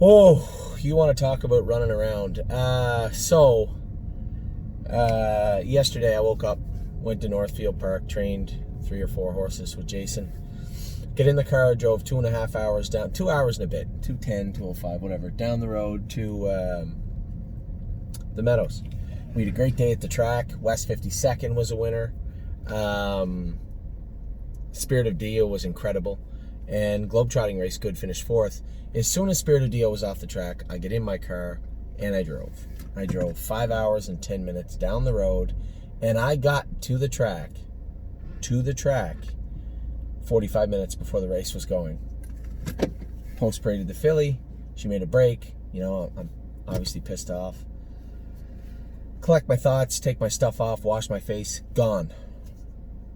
Oh, you want to talk about running around. Yesterday I woke up, went to Northfield Park, trained 3 or 4 horses with Jason. Get in the car, drove 2.5 hours down, 2 hours and a bit, 2:10, 2:05, whatever, down the road to the Meadows. We had a great day at the track. West 52nd was a winner. Spirit of Dio was incredible. And Globetrotting Race Good finished fourth. As soon as Spirit of Dio was off the track, I get in my car and I drove. I drove 5 hours and 10 minutes down the road, and I got to the track 45 minutes before the race was going. Post-paraded the filly. She made a break. I'm obviously pissed off. Collect my thoughts, take my stuff off, wash my face, gone.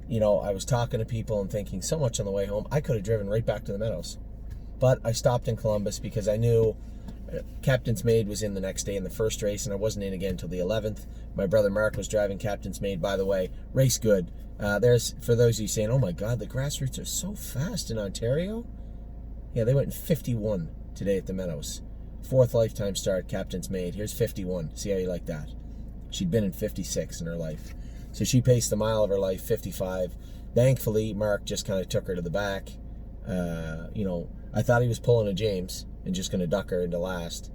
I was talking to people and thinking so much on the way home. I could have driven right back to the Meadows. But I stopped in Columbus because I knew Captain's Maid was in the next day in the first race, and I wasn't in again until the 11th. My brother Mark was driving Captain's Maid, by the way. Race good. There's, for those of you saying, oh my God, the grassroots are so fast in Ontario. Yeah, they went in 51 today at the Meadows. Fourth lifetime start, Captain's Maid. Here's 51. See how you like that? She'd been in 56 in her life. So she paced the mile of her life, 55. Thankfully, Mark just kind of took her to the back. I thought he was pulling a James and just going to duck her into last.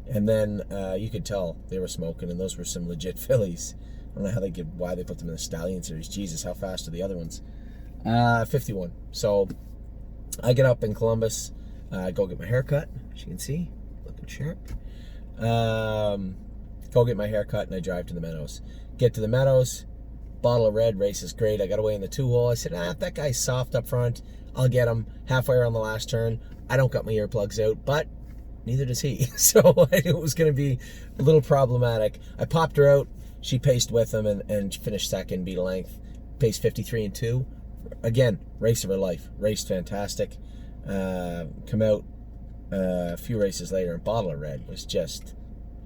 And then you could tell they were smoking, and those were some legit fillies. I don't know why they put them in the Stallion Series. Jesus, how fast are the other ones? 51. So I get up in Columbus, go get my hair cut. As you can see, looking sharp. Go get my hair cut, and I drive to the Meadows. Get to the Meadows. Bottle of red, race is great. I got away in the 2-hole. I said, if that guy's soft up front, I'll get him. Halfway around the last turn, I don't got my earplugs out, but neither does he. So it was going to be a little problematic. I popped her out. She paced with him and finished second, beat a length. Paced 53 and 2. Again, race of her life. Raced fantastic. Come out a few races later, and Bottle of Red was just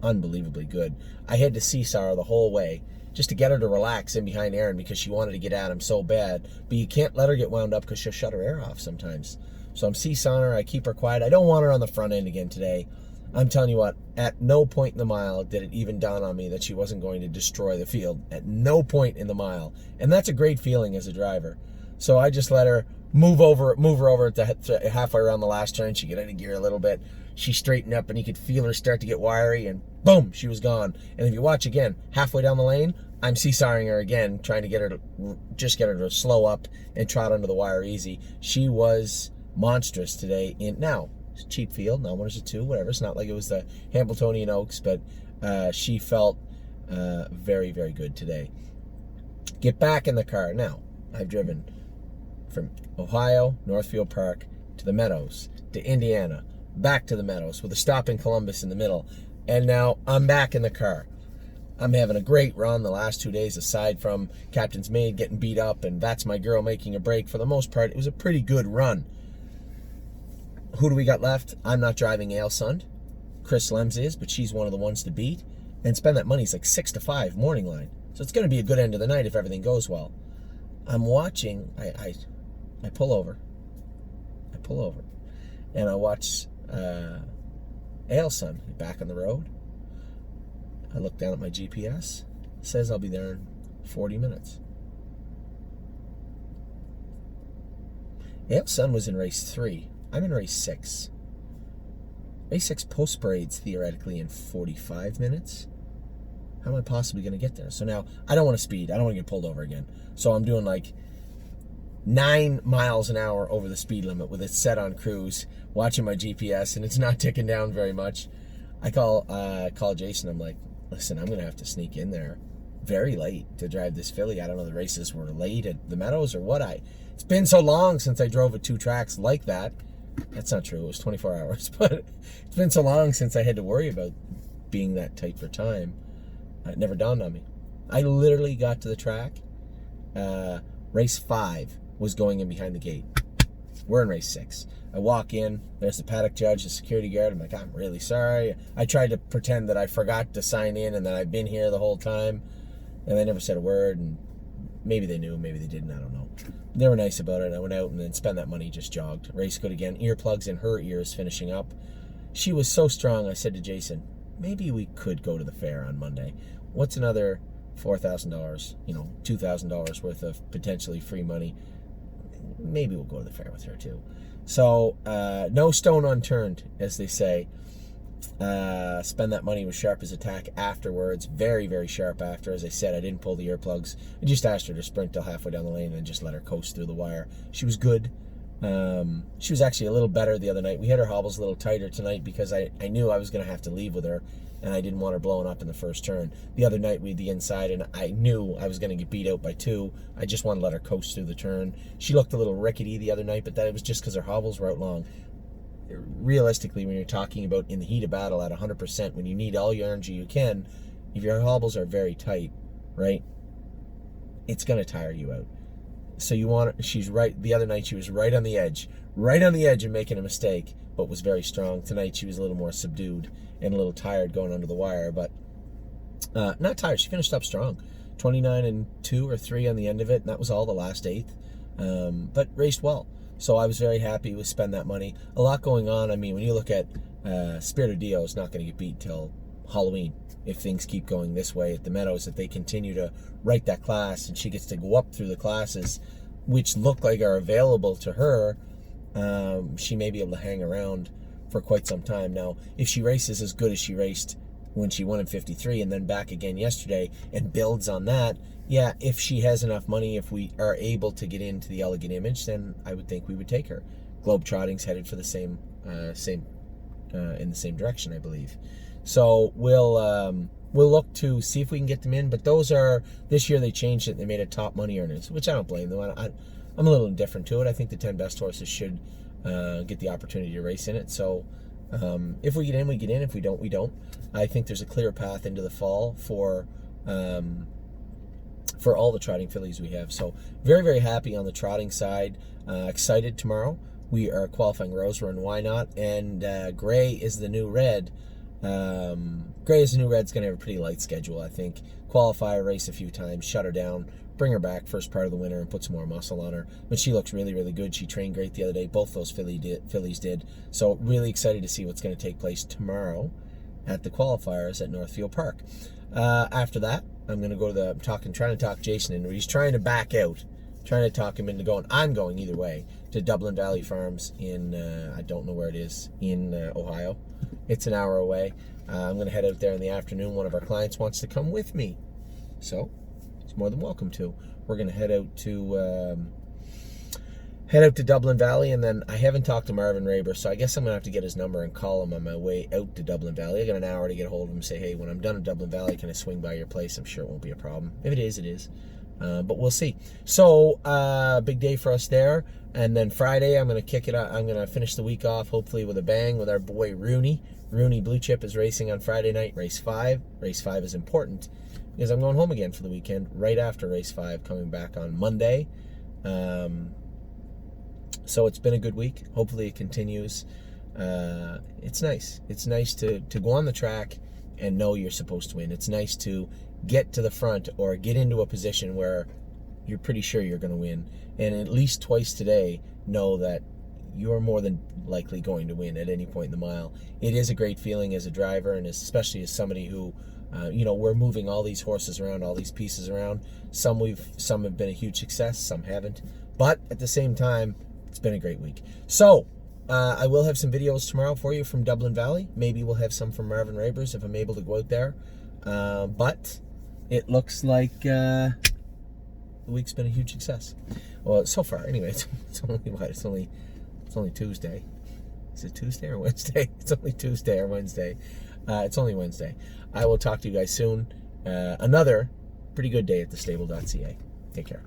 unbelievably good. I had to seesaw her the whole way, just to get her to relax in behind Aaron because she wanted to get at him so bad. But you can't let her get wound up because she'll shut her air off sometimes. So I'm seesawing her. I keep her quiet. I don't want her on the front end again today. I'm telling you what, at no point in the mile did it even dawn on me that she wasn't going to destroy the field. At no point in the mile. And that's a great feeling as a driver. So I just let her move her over to halfway around the last turn. She get into gear a little bit. She straightened up, and you could feel her start to get wiry, and boom, she was gone. And if you watch again, halfway down the lane, I'm seesawing her again, trying to get her to slow up and trot under the wire easy. She was monstrous today. Now, it's a cheap field, not one is a 2, whatever. It's not like it was the Hambletonian Oaks, but she felt very, very good today. Get back in the car. Now, I've driven from Ohio, Northfield Park, to the Meadows, to Indiana, back to the Meadows, with a stop in Columbus in the middle. And now I'm back in the car. I'm having a great run the last 2 days, aside from Captain's Maid getting beat up and That's My Girl making a break. For the most part, it was a pretty good run. Who do we got left? I'm not driving Ailsund. Chris Lems is, but she's one of the ones to beat. And spend that money is like 6-5 morning line. So it's going to be a good end of the night if everything goes well. I'm watching. I pull over. And I watch Ailsund back on the road. I look down at my GPS. It says I'll be there in 40 minutes. Ailsund was in race 3. I'm in race 6. Race 6 post-parade's theoretically in 45 minutes. How am I possibly going to get there? So now, I don't want to speed. I don't want to get pulled over again. So I'm doing like 9 miles an hour over the speed limit with it set on cruise, watching my GPS, and it's not ticking down very much. I call Jason. I'm like, listen, I'm going to have to sneak in there very late to drive this filly. I don't know, the races were late at the Meadows or what. It's been so long since I drove at 2 tracks like that. That's not true. It was 24 hours. But it's been so long since I had to worry about being that tight for time. It never dawned on me. I literally got to the track. Race 5 was going in behind the gate. We're in race 6. I walk in. There's the paddock judge, the security guard. I'm like, I'm really sorry. I tried to pretend that I forgot to sign in and that I've been here the whole time. And they never said a word. And maybe they knew, maybe they didn't. I don't know. They were nice about it. I went out and then spent that money, just jogged. Race good again. Earplugs in her ears finishing up. she was so strong. I said to Jason, maybe we could go to the fair on Monday. What's another $4,000, $2,000 worth of potentially free money? Maybe we'll go to the fair with her too. So no stone unturned, as they say. Spend that money with sharp as a tack afterwards. Very, very sharp after. As I said, I didn't pull the earplugs. I just asked her to sprint till halfway down the lane and just let her coast through the wire. She was good. She was actually a little better the other night. We had her hobbles a little tighter tonight because I knew I was going to have to leave with her, and I didn't want her blowing up in the first turn. The other night we had the inside, and I knew I was going to get beat out by 2. I just wanted to let her coast through the turn. She looked a little rickety the other night, but that was just because her hobbles were out long. Realistically, when you're talking about in the heat of battle at 100%, when you need all your energy you can, if your hobbles are very tight, right, it's going to tire you out. So she's right. The other night she was right on the edge of making a mistake, but was very strong. Tonight she was a little more subdued and a little tired going under the wire, but not tired. She finished up strong, 29-2 or 3 on the end of it, and that was all the last eighth, but raced well. So I was very happy to spend that money. A lot going on. I mean, when you look at Spirit of Dio is not going to get beat till Halloween if things keep going this way at the Meadows, if they continue to write that class and she gets to go up through the classes which look like are available to her. She may be able to hang around for quite some time. Now, if she races as good as she raced when she won in 53 and then back again yesterday and builds on that, yeah, if she has enough money, if we are able to get into the Elegant Image, then I would think we would take her. Globetrotting's headed for the same in the same direction, I believe. So we'll look to see if we can get them in. But those are, this year they changed it. They made it top money earners, which I don't blame them. I'm a little indifferent to it. I think the 10 best horses should get the opportunity to race in it. So if we get in, we get in. If we don't, we don't. I think there's a clear path into the fall for all the trotting fillies we have. So very, very happy on the trotting side. Excited tomorrow. We are qualifying Rose Run, Why Not? And Gray is the New Red. Gray is the New Red's going to have a pretty light schedule, I think. Qualify her, race a few times, shut her down, bring her back first part of the winter and put some more muscle on her. But she looks really, really good. She trained great the other day. Both those fillies did. So really excited to see what's going to take place tomorrow at the qualifiers at Northfield Park. After that, I'm going to go to trying to talk Jason into. He's trying to back out, trying to talk him into going. I'm going either way to Dublin Valley Farms in, I don't know where it is, in Ohio. It's an hour away. I'm going to head out there in the afternoon. One of our clients wants to come with me, so he's more than welcome to. We're going to head out to Dublin Valley, and then I haven't talked to Marvin Raber, so I guess I'm going to have to get his number and call him on my way out to Dublin Valley. I got an hour to get a hold of him and say, hey, when I'm done at Dublin Valley, can I swing by your place? I'm sure it won't be a problem. If it is, it is. But we'll see. So, big day for us there. And then Friday, I'm going to kick it out. I'm going to finish the week off, hopefully with a bang, with our boy Rooney. Rooney Blue Chip is racing on Friday night, race 5. Race 5 is important because I'm going home again for the weekend, right after race 5, coming back on Monday. So it's been a good week. Hopefully it continues. It's nice. It's nice to go on the track and know you're supposed to win. It's nice to get to the front or get into a position where you're pretty sure you're going to win. And at least twice today, know that you're more than likely going to win at any point in the mile. It is a great feeling as a driver, and especially as somebody who, we're moving all these horses around, all these pieces around. Some have been a huge success, some haven't. But at the same time, it's been a great week. So, I will have some videos tomorrow for you from Dublin Valley. Maybe we'll have some from Marvin Rabers if I'm able to go out there. But it looks like the week's been a huge success. Well, so far, anyway. It's only Tuesday. Is it Tuesday or Wednesday? It's only Tuesday or Wednesday. It's only Wednesday. I will talk to you guys soon. Another pretty good day at thestable.ca. Take care.